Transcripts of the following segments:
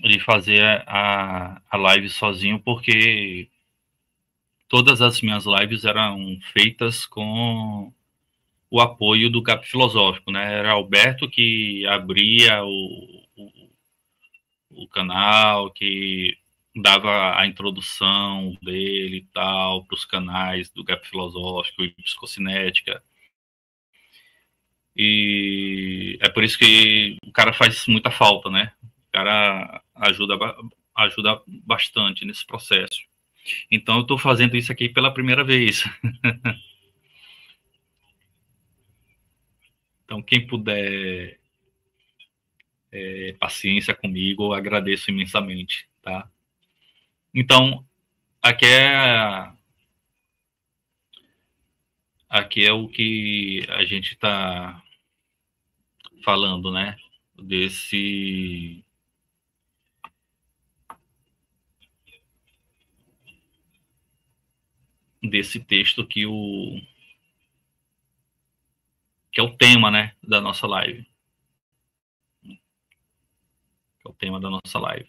de fazer a live sozinho, porque todas as minhas lives eram feitas com o apoio do GAP Filosófico, né? Era Alberto que abria o canal, que dava a introdução dele e tal para os canais do GAP Filosófico e Psicocinética. E é por isso que o cara faz muita falta, né? O cara ajuda bastante nesse processo. Então eu estou fazendo isso aqui pela primeira vez. Então quem puder paciência comigo, eu agradeço imensamente, tá? Então aqui é o que a gente está falando, né? Desse texto que é o tema, né, da nossa live. Que é o tema da nossa live.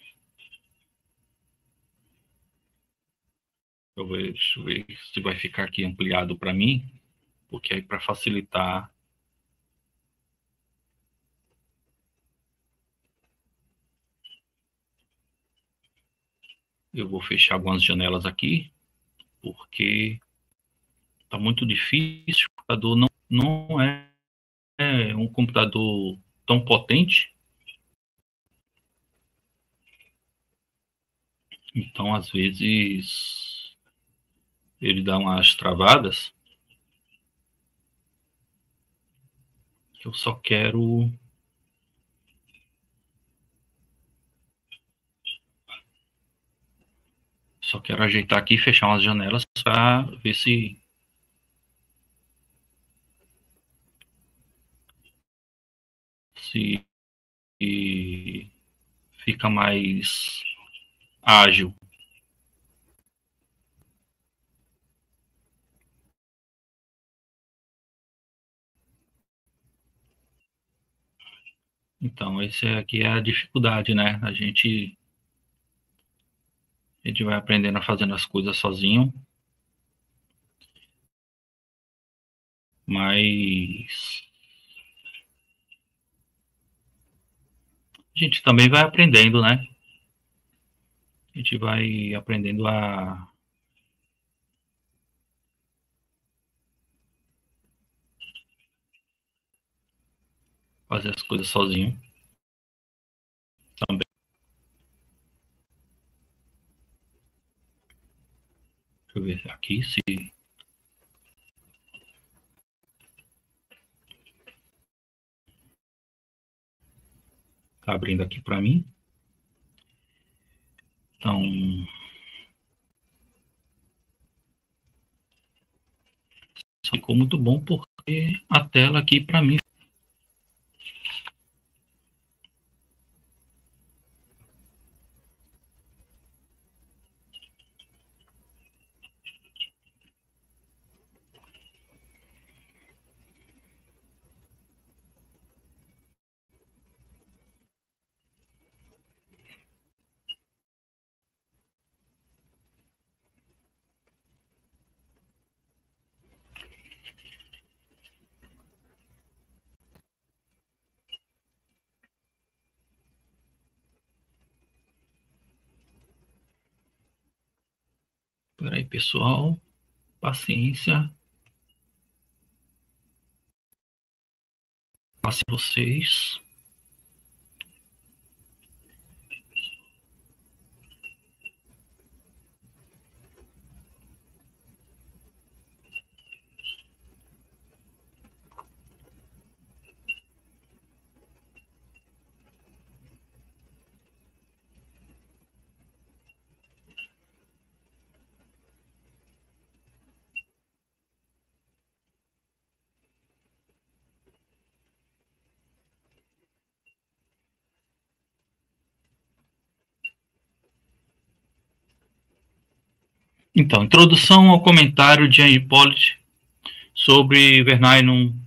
Deixa eu ver se vai ficar aqui ampliado para mim, porque aí para facilitar eu vou fechar algumas janelas aqui, porque está muito difícil. O computador não é um computador tão potente. Então, às vezes, ele dá umas travadas. Eu só quero ajeitar aqui e fechar umas janelas para ver se fica mais ágil. Então, esse aqui é a dificuldade, né? A gente vai aprendendo a fazer as coisas sozinho, mas a gente também vai aprendendo, né? A gente vai aprendendo a fazer as coisas sozinho também. Deixa eu ver aqui se está abrindo aqui para mim. Então, ficou muito bom porque a tela aqui para mim. Espera aí, pessoal. Paciência. Passe vocês. Então, introdução ao comentário de Hipólite sobre Verneinum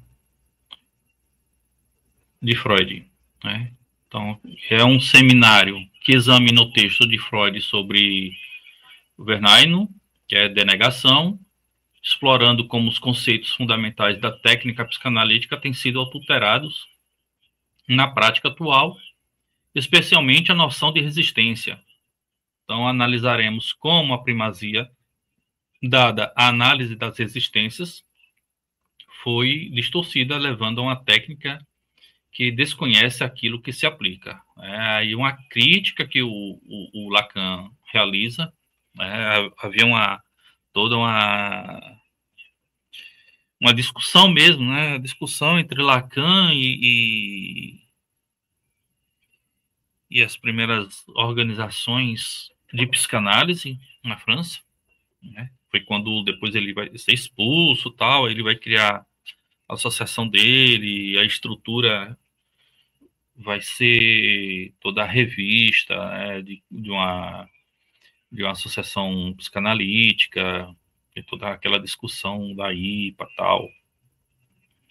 de Freud, né? Então, é um seminário que examina o texto de Freud sobre o Verneinung, que é denegação, explorando como os conceitos fundamentais da técnica psicanalítica têm sido adulterados na prática atual, especialmente a noção de resistência. Então, analisaremos como a primazia, dada a análise das resistências, foi distorcida, levando a uma técnica que desconhece aquilo que se aplica. É aí uma crítica que o Lacan realiza. Havia toda uma discussão mesmo, né? Discussão entre Lacan e as primeiras organizações de psicanálise na França, né? Foi quando depois ele vai ser expulso, tal, ele vai criar a associação dele, a estrutura vai ser toda a revista, né, de uma associação psicanalítica, e toda aquela discussão da IPA tal,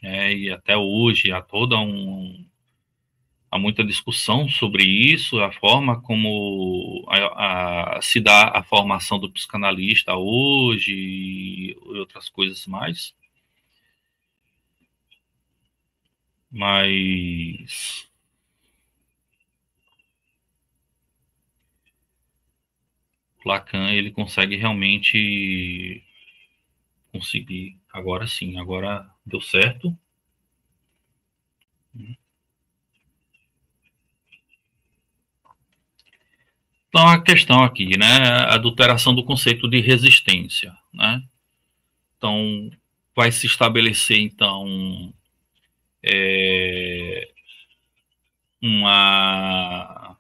né, e até hoje há muita discussão sobre isso, a forma como se dá a formação do psicanalista hoje e outras coisas mais. Mas Lacan, ele consegue realmente conseguir. Agora sim, agora deu certo. Então, a questão aqui, né, a adulteração do conceito de resistência, né? Então, vai se estabelecer, então, uma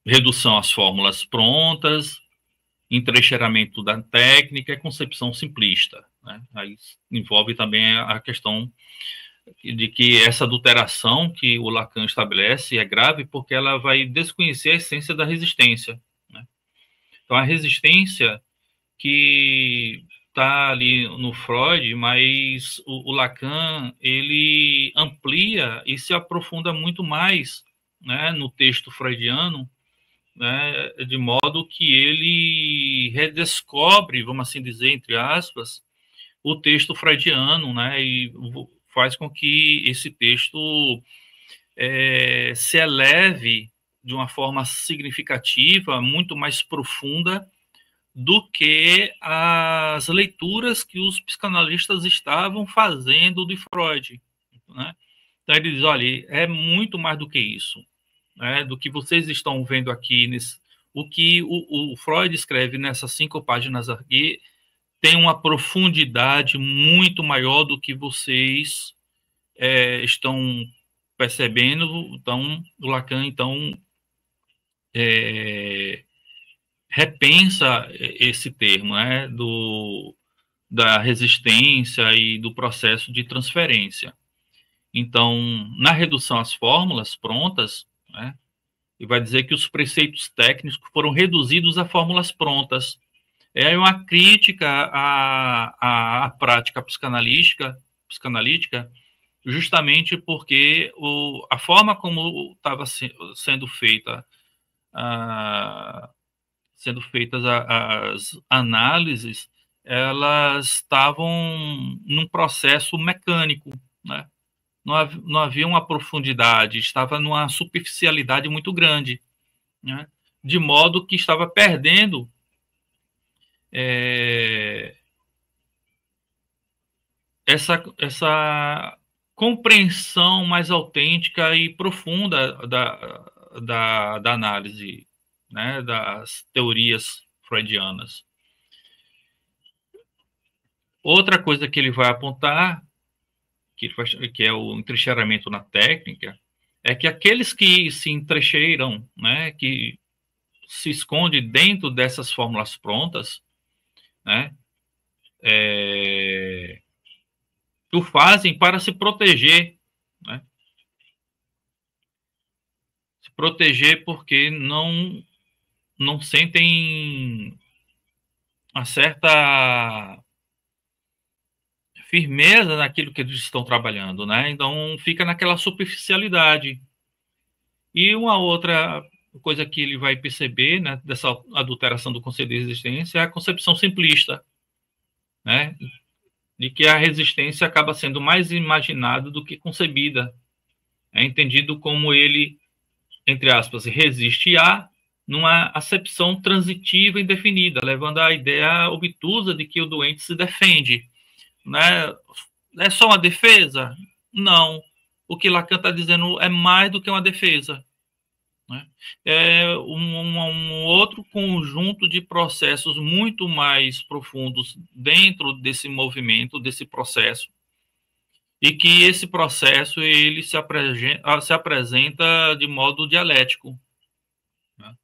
redução às fórmulas prontas, entrecheiramento da técnica e concepção simplista, né? Aí envolve também a questão de que essa adulteração que o Lacan estabelece é grave porque ela vai desconhecer a essência da resistência, né? Então, a resistência que está ali no Freud, mas o Lacan, ele amplia e se aprofunda muito mais, né, no texto freudiano, né, de modo que ele redescobre, vamos assim dizer, entre aspas, o texto freudiano, né, e faz com que esse texto se eleve de uma forma significativa, muito mais profunda do que as leituras que os psicanalistas estavam fazendo de Freud, né? Então ele diz, olha, é muito mais do que isso, né, do que vocês estão vendo aqui, o que o Freud escreve nessas 5 páginas aqui tem uma profundidade muito maior do que vocês estão percebendo. Então, o Lacan, então, repensa esse termo, né, da resistência e do processo de transferência. Então, na redução às fórmulas prontas, né, e vai dizer que os preceitos técnicos foram reduzidos a fórmulas prontas. É uma crítica à prática psicanalítica, justamente porque a forma como estava sendo feita sendo feitas as análises, elas estavam num processo mecânico, né? Não havia uma profundidade, estava numa superficialidade muito grande, né? De modo que estava perdendo essa compreensão mais autêntica e profunda da análise, né, das teorias freudianas. Outra coisa que ele vai apontar, que é o entrecheiramento na técnica, é que aqueles que se entrecheiram, né, que se escondem dentro dessas fórmulas prontas, né, o fazem para se proteger, né? Se proteger porque não sentem uma certa firmeza naquilo que eles estão trabalhando, né? Então fica naquela superficialidade. E uma outra coisa que ele vai perceber, né, dessa adulteração do conceito de resistência é a concepção simplista, né, de que a resistência acaba sendo mais imaginada do que concebida. É entendido como ele, entre aspas, resiste a, numa acepção transitiva e indefinida, levando à ideia obtusa de que o doente se defende. Né? É só uma defesa? Não. O que Lacan está dizendo é mais do que uma defesa. Né? É um outro conjunto de processos muito mais profundos dentro desse movimento, desse processo, e que esse processo ele se apresenta de modo dialético. Né?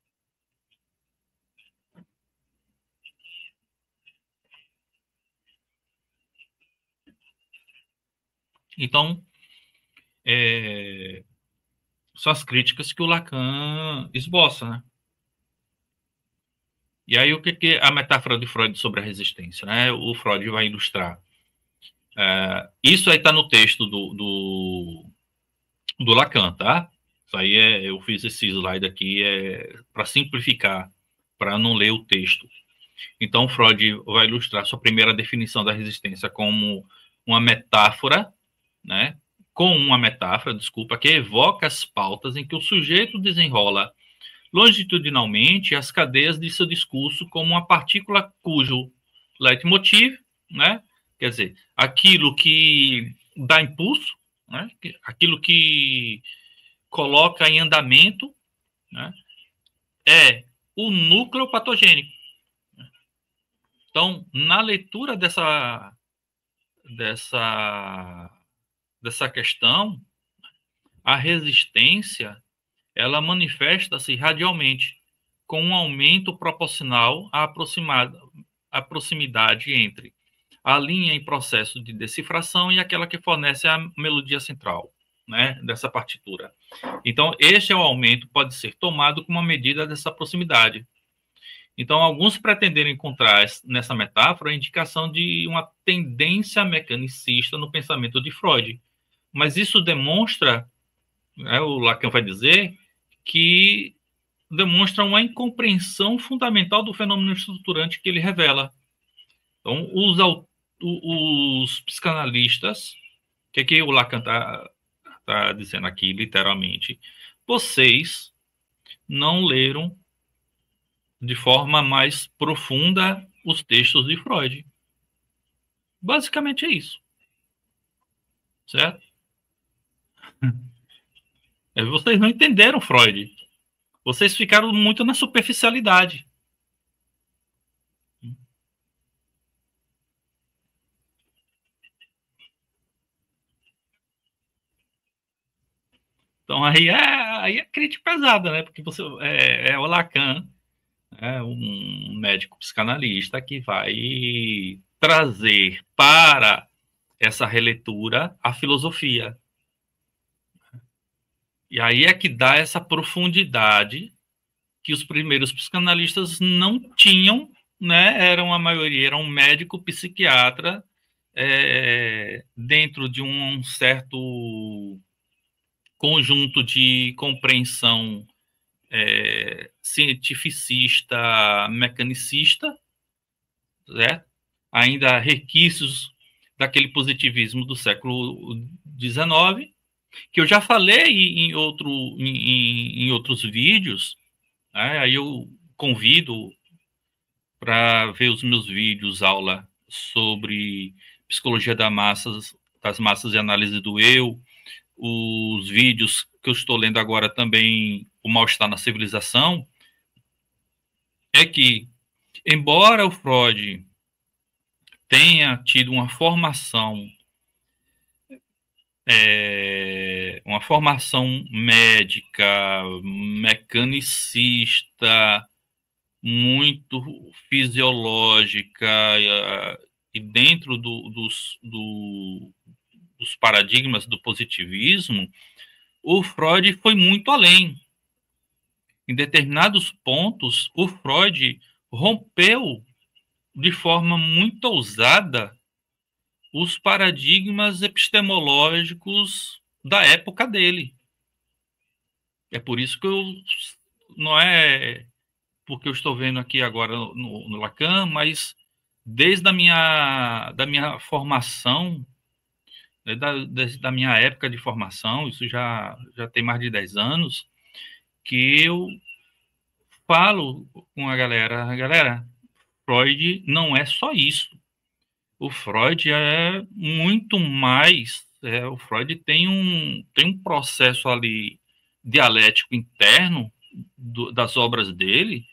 Então, são as críticas que o Lacan esboça. Né? E aí, o que a metáfora de Freud sobre a resistência? Né? O Freud vai ilustrar. Isso aí está no texto do Lacan, tá? Isso aí eu fiz esse slide aqui para simplificar, para não ler o texto. Então, Freud vai ilustrar sua primeira definição da resistência como uma metáfora, né? Com uma metáfora, desculpa, que evoca as pautas em que o sujeito desenrola longitudinalmente as cadeias de seu discurso como uma partícula cujo leitmotiv, né? Quer dizer, aquilo que dá impulso, né? Aquilo que coloca em andamento, né? É o núcleo patogênico. Então, na leitura dessa questão, a resistência ela manifesta-se radialmente, com um aumento proporcional à proximidade entre a linha em processo de decifração e aquela que fornece a melodia central, né, dessa partitura. Então, este é o aumento pode ser tomado como uma medida dessa proximidade. Então, alguns pretenderam encontrar nessa metáfora a indicação de uma tendência mecanicista no pensamento de Freud. Mas isso demonstra, né, o Lacan vai dizer, que demonstra uma incompreensão fundamental do fenômeno estruturante que ele revela. Então, os psicanalistas, que o Lacan está dizendo aqui, literalmente, vocês não leram de forma mais profunda os textos de Freud. Basicamente é isso. Certo? Vocês não entenderam Freud. Vocês ficaram muito na superficialidade. Então aí é crítica pesada, né? Porque você é o Lacan, um médico psicanalista que vai trazer para essa releitura a filosofia. E aí é que dá essa profundidade que os primeiros psicanalistas não tinham, né? Eram a maioria, era um médico psiquiatra dentro de um certo conjunto de compreensão cientificista, mecanicista, certo? Ainda requisitos daquele positivismo do século XIX, que eu já falei em outros vídeos, né? Aí eu convido para ver os meus vídeos, aula sobre psicologia das massas e análise do eu, os vídeos que eu estou lendo agora também, O Mal-Estar na Civilização, é que, embora o Freud tenha tido uma formação médica, mecanicista, muito fisiológica, e dentro dos paradigmas do positivismo, o Freud foi muito além. Em determinados pontos, o Freud rompeu de forma muito ousada os paradigmas epistemológicos da época dele. É por isso que eu não é porque eu estou vendo aqui agora no Lacan, mas desde da minha formação, né, da minha época de formação, isso já tem mais de 10 anos, que eu falo com galera, Freud não é só isso. O Freud é muito mais. O Freud tem um processo ali dialético interno das obras dele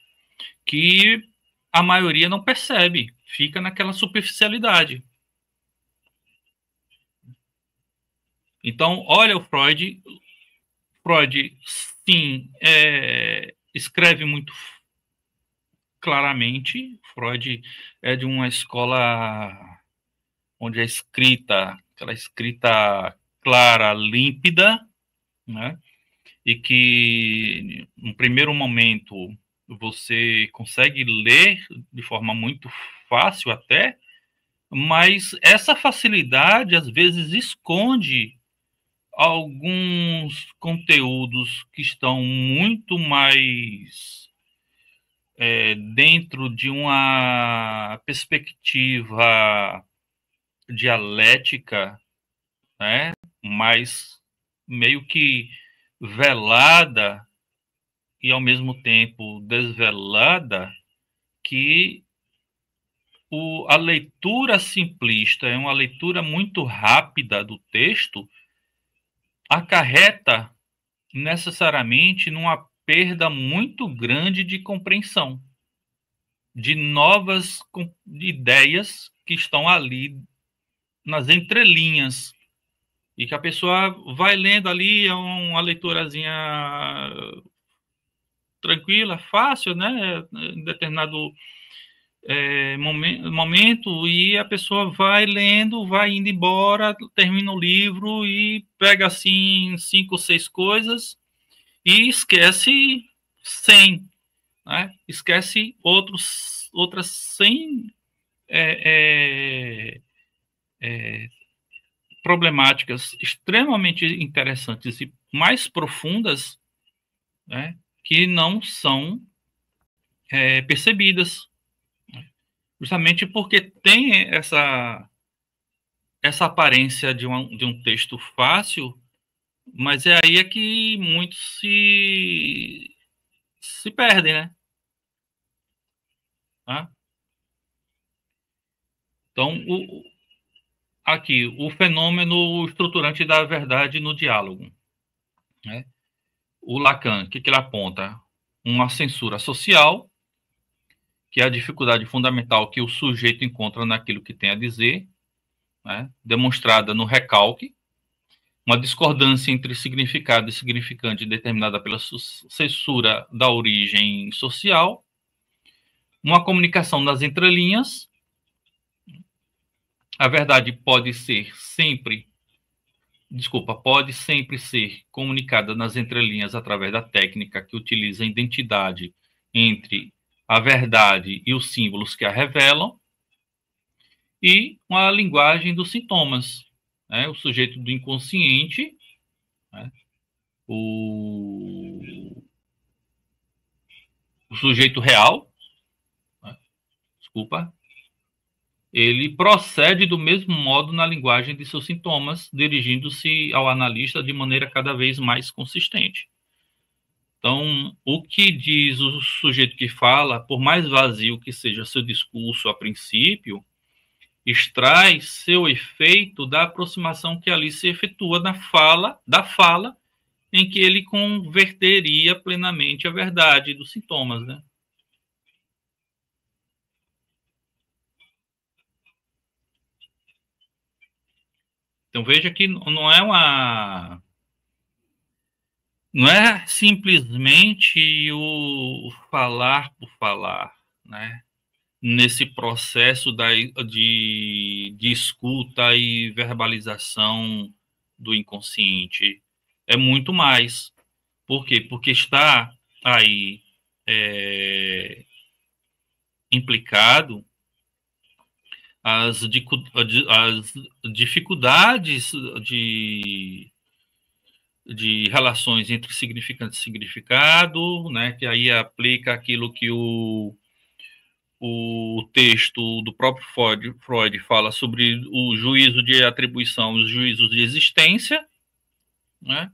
que a maioria não percebe, fica naquela superficialidade. Então, olha o Freud. Freud, sim, escreve muito claramente. Freud é de uma escola onde a escrita, aquela escrita clara, límpida, né? E que, no primeiro momento, você consegue ler de forma muito fácil até, mas essa facilidade, às vezes, esconde alguns conteúdos que estão muito mais dentro de uma perspectiva dialética, né, mais meio que velada e ao mesmo tempo desvelada, que a leitura simplista é uma leitura muito rápida do texto, acarreta necessariamente numa perda muito grande de compreensão, de novas ideias que estão ali nas entrelinhas, e que a pessoa vai lendo ali, é uma leiturazinha tranquila, fácil, né? Em determinado momento, e a pessoa vai lendo, vai indo embora, termina o livro e pega assim 5 ou 6 coisas e esquece 100, né? Esquece outras 100 é, problemáticas extremamente interessantes e mais profundas, né, que não são percebidas, justamente porque tem essa aparência de um texto fácil, mas é aí que muitos se perdem, né? Tá? Então, aqui, o fenômeno estruturante da verdade no diálogo, né? O Lacan, o que ele aponta? Uma censura social, que é a dificuldade fundamental que o sujeito encontra naquilo que tem a dizer, né, demonstrada no recalque, uma discordância entre significado e significante determinada pela censura da origem social, uma comunicação nas entrelinhas, a verdade pode sempre ser comunicada nas entrelinhas através da técnica que utiliza a identidade entre a verdade e os símbolos que a revelam, e uma linguagem dos sintomas, né? O sujeito do inconsciente, né? o, o sujeito real, né? Desculpa, ele procede do mesmo modo na linguagem de seus sintomas, dirigindo-se ao analista de maneira cada vez mais consistente. Então, o que diz o sujeito que fala, por mais vazio que seja seu discurso a princípio, extrai seu efeito da aproximação que ali se efetua da fala em que ele converteria plenamente a verdade dos sintomas, né? Então veja que não é simplesmente o falar por falar, né? Nesse processo de escuta e verbalização do inconsciente. É muito mais. Por quê? Porque está aí implicado as dificuldades de relações entre significante e significado, né, que aí aplica aquilo que o texto do próprio Freud fala sobre o juízo de atribuição, os juízos de existência, né,